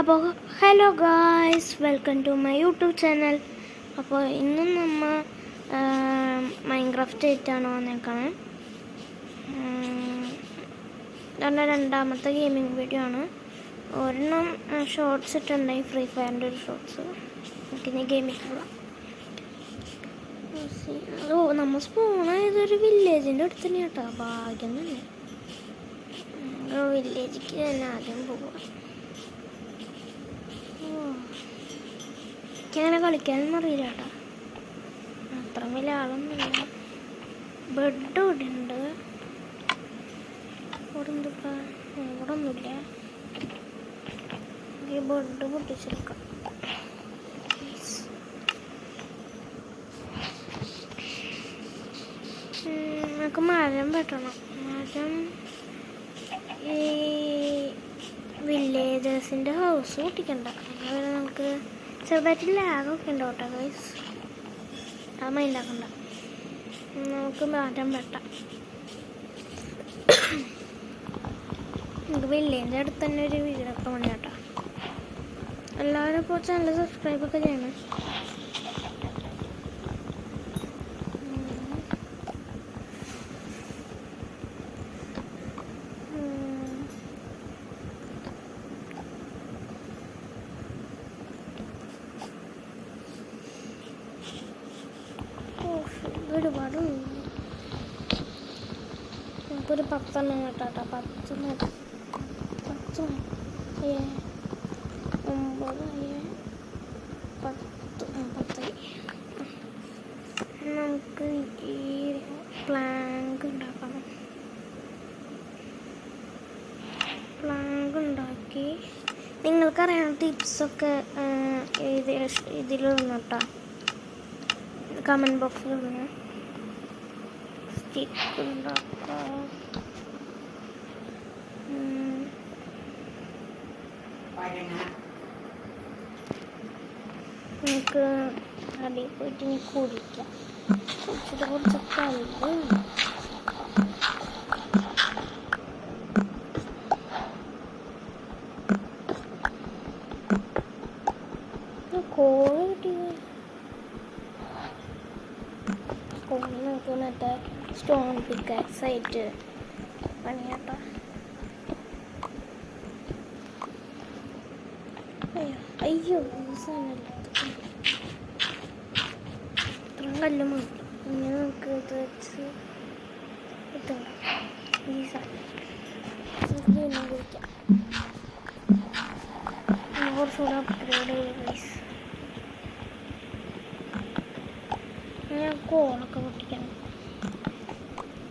അപ്പോൾ hello guys, welcome to my YouTube channel. അപ്പോൾ ഇന്നും നമ്മൾ മൈൻക്രാഫ്റ്റ് ആയിട്ടാണ് വന്നേക്കണേ. രണ്ടാമത്തെ ഗെയിമിംഗ് വീഡിയോ ആണ്. ഒരെണ്ണം ഷോർട്സ് ഇട്ടുണ്ടായി, ഫ്രീ ഫയറിൻ്റെ ഒരു ഷോർട്സ്. നമുക്കിനി ഗെയിമിലേക്ക് പോകാം. നമ്മൾ സ്പോണായതൊരു വില്ലേജിൻ്റെ അടുത്ത് തന്നെ കേട്ടോ. ഭാഗ്യം തന്നെ. വില്ലേജിലേക്ക് തന്നെ ആദ്യം പോവാം. എനിക്കങ്ങനെ കളിക്കാനൊന്നും അറിയില്ല കേട്ടോ. അത്ര വലിയ ആളൊന്നുമില്ല. ബെഡ് ഇവിടെ ഉണ്ട്. ഇവിടെ എന്തൊക്കെ ഇവിടെ ഒന്നുമില്ല. ഈ ബെഡ് പൊട്ടിച്ചെടുക്കാം. നമുക്ക് മരം വെട്ടണം. മരം ഈ വില്ലേജേഴ്സിൻ്റെ ഹൗസ് പൊട്ടിക്കണ്ട. അതുപോലെ നമുക്ക് ചെറുതായിട്ട് ലാഗൊക്കെ ഉണ്ട് കേട്ടോ ഗൈസ്. അത് മൈൻഡാക്കണ്ട. നമുക്ക് മരം വെട്ടാം. നമുക്ക് വില്ലേജിൻ്റെ അടുത്ത് തന്നെ ഒരു വീടൊക്കെ പണി കേട്ടോ. എല്ലാവരും ഇപ്പോൾ ചാനൽ സബ്സ്ക്രൈബൊക്കെ ചെയ്യണം. ഒരുപാടുണ്ട്. നമുക്കൊരു 10 കേട്ടോ. 10 9 10 നമുക്ക് ഈ പ്ലാങ്ക് ഉണ്ടാക്കണം. പ്ലാങ്ക് ഉണ്ടാക്കി നിങ്ങൾക്കറിയാവുന്ന ടിപ്സൊക്കെ ഇതിലിടണം കേട്ടോ. കമൻറ്റ് ബോക്സിൽ ഇടണം. സ്റ്റിക്ക് ഉണ്ടാക്കാം. നമുക്ക് അടിയിൽ പോയിട്ട് ഇനി കുടിക്കാം. കുടിച്ചിട്ട് കുറച്ച് കല്ല് കോഴി കിട്ടിയത്. കോഴി നമുക്ക് മറ്റേ സ്റ്റോൺ പിക്കാക്സ് ആയിട്ട് പണിയാട്ടോ. അയ്യോ ഇത്രയും കല്ല് മതി. ഇനി നമുക്ക് ഇത് വെച്ച് ഇതുണ്ടാക്കാം. ഈ സാധനം നമുക്ക് ഇന്നും കുടിക്കാം. കുറച്ചുകൂടെ അപ്ഗ്രേഡ് ചെയ്ത് ഗൈസ്. ഞാൻ കോളൊക്കെ പൊട്ടിക്കണം.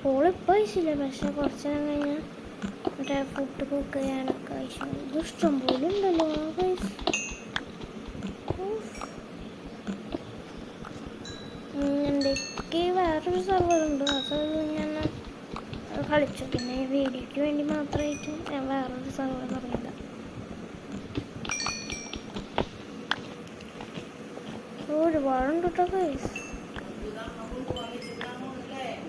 കോളിപ്പോൾ ആവശ്യമില്ല, പക്ഷെ കുറച്ച് നേരം കഴിഞ്ഞാൽ മറ്റേ ഫുഡ് കുക്ക് ചെയ്യാനൊക്കെ ആവശ്യം. ഇത് ഇഷ്ടം പോലെ ഉണ്ടല്ലോ ഗൈസ്. എന്തൊക്കെ വേറൊരു സർവറുണ്ട്. ആ സർവർ ഞാൻ കളിച്ചു. പിന്നെ വീഡിയോയ്ക്ക് വേണ്ടി മാത്രമായിട്ട് ഞാൻ വേറൊരു സർവർ തുടങ്ങിയതാണ്. ഒരുപാടുണ്ട് കേട്ടോ ഗൈസ്.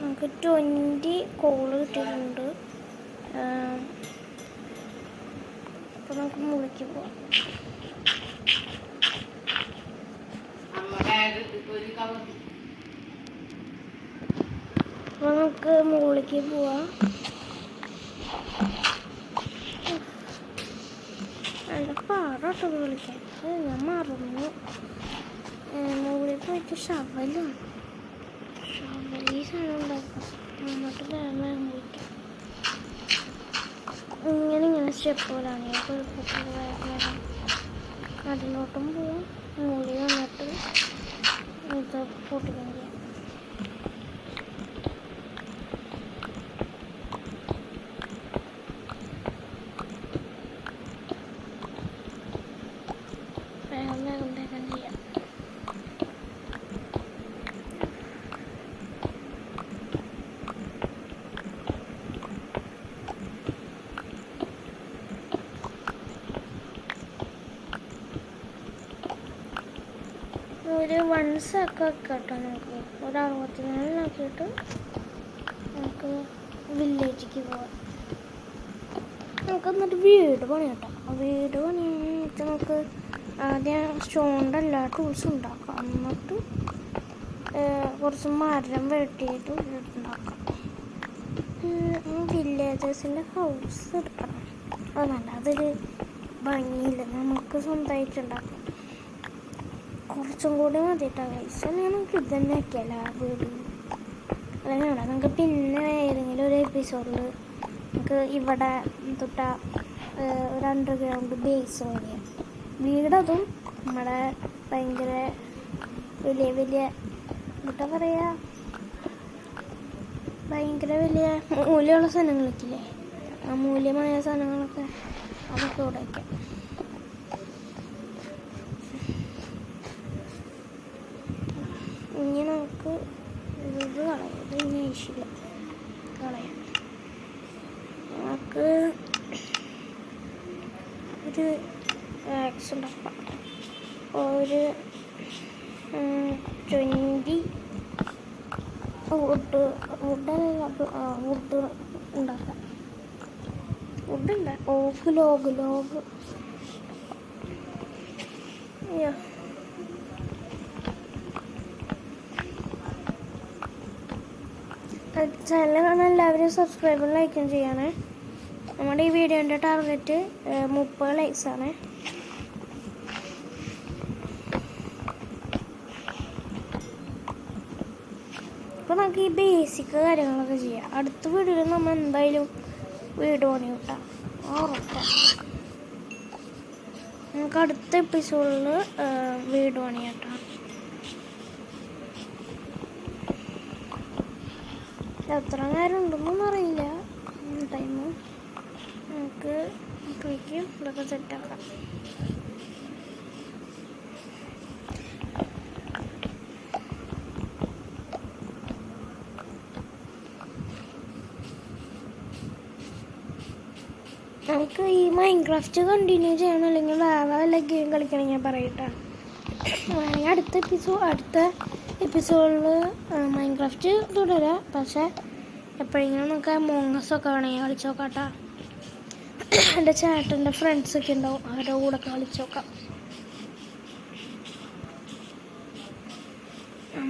നമുക്ക് 20 കോള് കിട്ടിയിട്ടുണ്ട്. അപ്പോൾ നമുക്ക് മുകളിലേക്ക് പോവാം. അപ്പോൾ നമുക്ക് മുകളിലേക്ക് പോവാം. നല്ല പാടാട്ടോ കളിക്കാൻ. ഞാൻ മറന്നു. മുകളിൽ പോയിട്ട് ഷവലാണ്. ഈ സാധനം ഉണ്ടാക്കാം. എന്നിട്ട് വേഗം കഴിക്കാം. ഇങ്ങനെ സ്റ്റെപ്പ് പോലാണ്. കുഴപ്പമില്ല. വേഗം അതിലോട്ടും പോവാം. മുകളിൽ വന്നിട്ട് ഇത് പൊട്ടിക്കാൻ ചെയ്യാം. വേഗം ചെയ്യാം. ഒരു 1 സെക്കൻഡ് കേട്ടോ. നമുക്ക് ഒരു 64 നമുക്ക് വില്ലേജിലേക്ക് പോവാം. നമുക്ക് എന്നിട്ട് വീട് പണി കേട്ടോ. വീട് പണിയിട്ട് നമുക്ക് ആദ്യം സ്റ്റോണിൻ്റെ എല്ലാ ടൂൾസും ഉണ്ടാക്കാം. എന്നിട്ട് കുറച്ച് മരം വെട്ടിയിട്ട് വീടുണ്ടാക്കാം. വില്ലേജേഴ്സിൻ്റെ ഹൗസ് എടുക്കണം. അത് നല്ല, അതൊരു ഭംഗിയില്ല. നമുക്ക് സ്വന്തമായിട്ട് ഉണ്ടാക്കാം. കുറച്ചും കൂടി മതിയിട്ടാ പൈസ. അല്ലെങ്കിൽ നമുക്ക് ഇത് തന്നെ ആക്കിയല്ല വീട്. അല്ലെങ്കിൽ വേണ്ട, നമുക്ക് പിന്നെ ഏതെങ്കിലും ഒരു എപ്പിസോഡിൽ നമുക്ക് ഇവിടെ തൊട്ട ഒരു അണ്ടർഗ്രൗണ്ട് ബേസ് വരിക വീടതും നമ്മുടെ ഭയങ്കര വലിയ വലിയ എന്താ പറയുക, ഭയങ്കര വലിയ മൂല്യമുള്ള സാധനങ്ങളൊക്കെയില്ലേ, ആ മൂല്യമായ സാധനങ്ങളൊക്കെ അതൊക്കെ ഇവിടെ വയ്ക്കാം. ഇനി നമുക്ക് ഇത് കളയാം. ഇത് ഇനി ആവശ്യമില്ല, കളയാം. നമുക്ക് ഒരു ആക്സ് ഉണ്ടാക്കാം. ഒരു 20 വുഡ് ഉണ്ടാക്കാം. വുഡല്ല, ലോഗ് അയ്യോ. ചാനൽ കാണാൻ എല്ലാവരും സബ്സ്ക്രൈബും ലൈക്കും ചെയ്യണേ. നമ്മുടെ ഈ വീഡിയോൻ്റെ ടാർഗറ്റ് 30 ലൈക്സാണ്. അപ്പോൾ നമുക്ക് ഈ ബേസിക് കാര്യങ്ങളൊക്കെ ചെയ്യാം. അടുത്ത വീഡിയോയിൽ നമ്മൾ എന്തായാലും വീട് പണി കിട്ടാം, ഉറപ്പാണ്. നമുക്ക് അടുത്ത എപ്പിസോഡിൽ വീട് പണി കിട്ടാം. എത്ര നേരം ഉണ്ടെന്നൊന്നും അറിയില്ല ടൈം. നമുക്ക് അപ്പോഴേക്കും ഇതൊക്കെ സെറ്റാക്കാം. നമുക്ക് ഈ മൈൻക്രാഫ്റ്റ് കണ്ടിന്യൂ ചെയ്യണം, അല്ലെങ്കിൽ വേറെ വല്ല ഗെയിം കളിക്കണം. ഞാൻ പറയട്ടെ, വേണമെങ്കിൽ അടുത്ത എപ്പിസോഡിൽ മൈൻക്രാഫ്റ്റ് തുടരാം. പക്ഷേ എപ്പോഴെങ്കിലും നമുക്ക് മോങ്ങസൊക്കെ വേണമെങ്കിൽ കളിച്ച് നോക്കാട്ടോ. എൻ്റെ ചേട്ടൻ്റെ ഫ്രണ്ട്സൊക്കെ ഉണ്ടാവും, അവരുടെ കൂടെ കളിച്ച് നോക്കാം.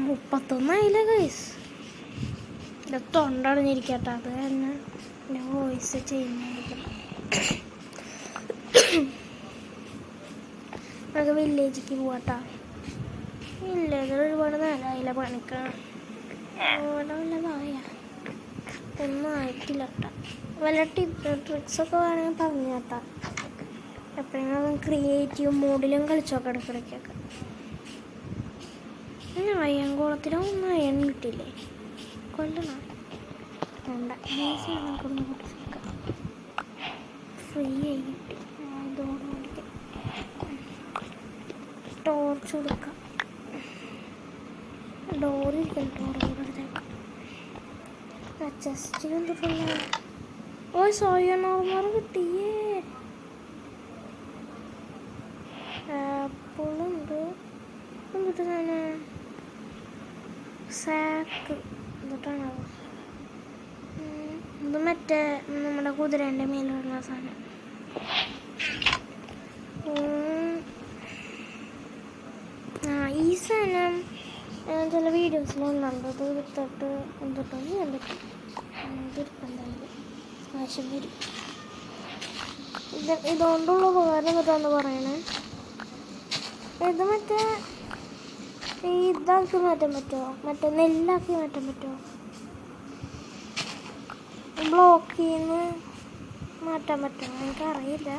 31 ആയില്ല ഗൈസ്. എൻ്റെ തൊണ്ടടഞ്ഞിരിക്കട്ടെ, അത് തന്നെ എൻ്റെ വോയിസ് ചെയ്യുന്നതായിരിക്കണം. നമുക്ക് വില്ലേജിലേക്ക് പോവാട്ടാ. വില്ലേജിൽ ഒരുപാട് നേരമായില്ല പണിക്കണം. ഇവിടെ വല്ലതായ ഒന്നും ആയിട്ടില്ല കേട്ടോ. വല്ല ട്രിക്സൊക്കെ വേണമെങ്കിൽ പറഞ്ഞു കേട്ടാ. എപ്പോഴെങ്കിലും ക്രിയേറ്റീവ് മോഡിലും കളിച്ചോക്കെ ഇടയ്ക്കിടയ്ക്കൊക്കെ. പിന്നെ അയ്യൻകുളത്തിലൊന്നും അയ്യൻ കിട്ടിയില്ലേ, കൊല്ലണം. വേണ്ട, നമുക്കൊന്ന് കൊടുക്കാം. ഫ്രീ ആയി കിട്ടി. ഇതോട് മേടിക്കാം. ടോർച്ച് കൊടുക്കാം. ഡോറിരിക്കണം, ഡോറ് കൂടെ എടുത്തേക്കാം. ചെസ്റ്റിന് എന്തിട്ടുള്ള സോയനോർമർ കിട്ടിയേ. ആപ്പിളുണ്ട്. എന്നിട്ട് ഞാൻ സാക്ക് എന്നിട്ടാണോ ഇത്, മറ്റേ നമ്മുടെ കുതിരേൻ്റെ മേലുള്ള സാധനം. ഈ സാധനം ചില വീഡിയോസിലുണ്ട്. ഇത് വിത്തിട്ട് എന്തിട്ടോ ചെയ്യാൻ പറ്റും. എന്തായാലും ആവശ്യം വരും. ഇതുകൊണ്ടുള്ള ഉപകാരം എന്നിട്ടാന്ന് പറയണേ. ഇത് മറ്റേ ഇതാക്കി മാറ്റാൻ പറ്റുമോ, മറ്റേ നെല്ലാക്കി മാറ്റാൻ പറ്റുമോ, ബ്ലോക്കിൽ നിന്ന് മാറ്റാൻ പറ്റുമോ എനിക്കറിയില്ല.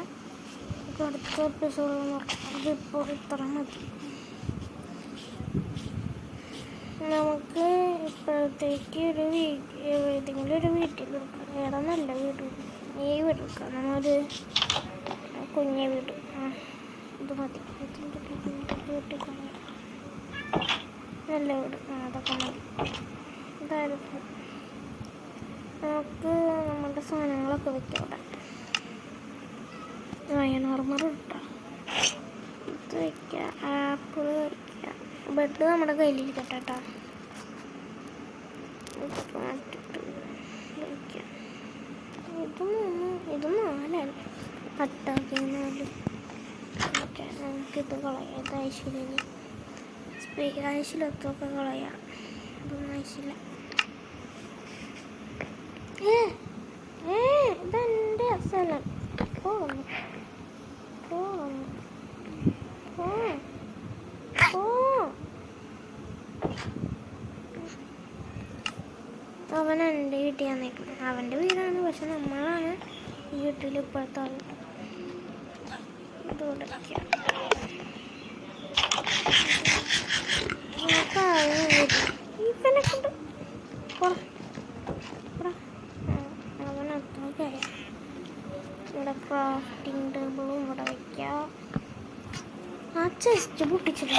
നമുക്ക് അടുത്ത എപ്പിസോഡിൽ നോക്കാം. അതിപ്പോൾ ഇത്ര മതി. നമുക്ക് ഇപ്പോഴത്തേക്ക് ഏതെങ്കിലും ഒരു വീട്ടിൽ എടുക്കാം. ഏതാ നല്ല വീട്? ഈ വീട് എടുക്കാം. നമ്മളൊരു കുഞ്ഞ വീട്. ഇത് മതി. വീട്ടിൽ നല്ല വീട്. അതൊക്കെ മതി. ഇതായിരുന്നു. നമുക്ക് നമ്മുടെ സാധനങ്ങളൊക്കെ വെച്ചോട്ടെ. അയണോർമർ ഇട്ടാം. ഇത് വയ്ക്കാം. ആപ്പിൾ വയ്ക്കാം. ബെഡ് നമ്മുടെ കയ്യിലിരിക്കട്ടെ കേട്ടോ. മാറ്റിട്ട് വയ്ക്കാം. ഇത് 4 കട്ടാക്കിയെന്നാലും നമുക്കിത് കളയാം. ഇത് ആവശ്യമില്ല. ആവശ്യമില്ലാത്തൊക്കെ കളയാം. ഇതൊന്നും ആവശ്യമില്ല. ഇതെൻ്റെ സ്ഥലം. പോകുന്നു അവൻ എൻ്റെ വീട്ടിൽ നിൽക്കുന്നത്. അവൻ്റെ വീടാണ്, പക്ഷെ നമ്മളാണ് ഈ വീട്ടിൽ ഇപ്പോഴത്തെ ആൾ. ഇതോടെ ഇവനെ കൊണ്ട് അവനൊക്കെ ഇവിടെ ക്രാഫ്റ്റിംഗ് ടേബിളും ഇവിടെ വയ്ക്കാം. ആ ചെസ്റ്റ് പൊട്ടിച്ചിട്ട്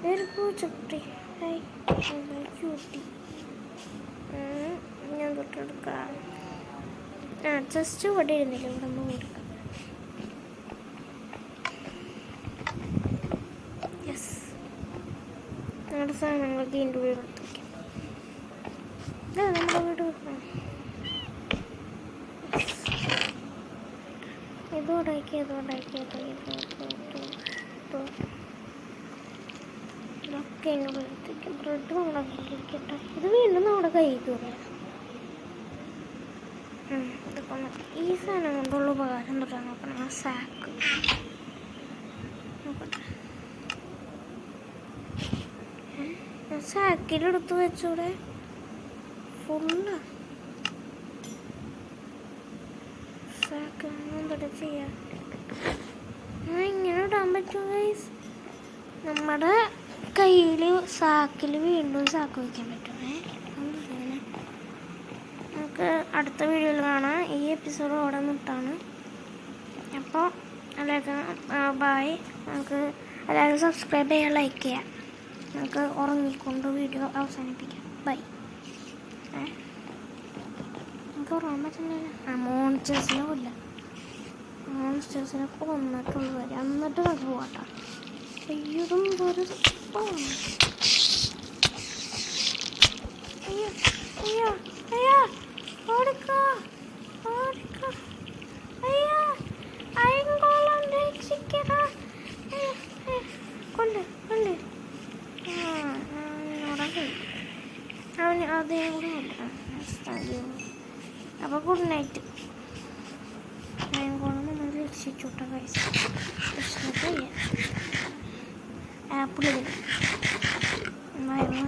ഒരു പൂച്ചക്കുട്ടി ക്യൂട്ടി. ഞാൻ തൊട്ടെടുക്കാം. ചെസ്റ്റ് ഇവിടെ ഇരുന്നില്ല, ഇവിടെ നമ്മൾ കൊടുക്കാം. യെസ്, നമ്മുടെ സാധനങ്ങളൊക്കെ ഇതിൻ്റെ ഉള്ളിൽ എടുത്ത് വയ്ക്കാം. ഇതാ നമ്മുടെ വീട് വെക്കണം. ഇതോടാക്കി ഇതൊക്കെ അതിൻ്റെ ഉള്ളിലേക്ക് ബ്രെഡ് നമ്മുടെ കയ്യിലിരിക്കട്ടെ. ഇത് വീണ്ടും നമ്മുടെ കയ്യിൽ കയറിയാൽ ഇതൊക്കെ ഈ സാധനം കൊണ്ടുള്ള ഉപകാരം തൊട്ടാൽ നോക്കണം. ആ സാക്ക് നോക്കട്ടെ. സാക്കിലെടുത്ത് വെച്ചൂടെ? ഫുള്ള് സാക്ക് എന്തൊക്കെ ചെയ്യാം. ഇങ്ങനെ ഇടാൻ പറ്റും ഗൈസ്. നമ്മുടെ കയ്യിൽ സാക്കിൽ വീണ്ടും സാക്ക് വയ്ക്കാൻ പറ്റും. ഇങ്ങനെ നമുക്ക് അടുത്ത വീഡിയോയിൽ കാണാം. ഈ എപ്പിസോഡ് അവിടെ നിന്നിട്ടാണ്. അപ്പോൾ എല്ലാവർക്കും ബായ്. നമുക്ക് എല്ലാവരും സബ്സ്ക്രൈബ് ചെയ്യാൻ, ലൈക്ക് ചെയ്യാം. നമുക്ക് ഉറങ്ങിക്കൊണ്ട് വീഡിയോ അവസാനിപ്പിക്കാം. ബൈ. നമുക്ക് ഉറങ്ങാൻ പറ്റുന്നില്ല. മോൺസ്റ്റേഴ്സിനെ കൊല്ല. മോൺസ്റ്റേഴ്സിനെ കൊന്നിട്ടുള്ളൂ വരെ. എന്നിട്ട് നമുക്ക് പോകട്ടോ. അയ്യതും ഒരു അയ്യോ അയ്യോ അയ്യോ ഓടിക്കോ ഓടിക്കോ. അയ്യോ അയങ്കോളം രക്ഷിക്കടാ. കൊണ്ട് കൊണ്ട് അവന് അതേ കൂടെ ഉണ്ട്. അപ്പോൾ ഗുഡ് നൈറ്റ്. അയങ്കോളം നമ്മൾ രക്ഷിച്ചോട്ടെ പൈസ. ആപ്പിൾ വയറ്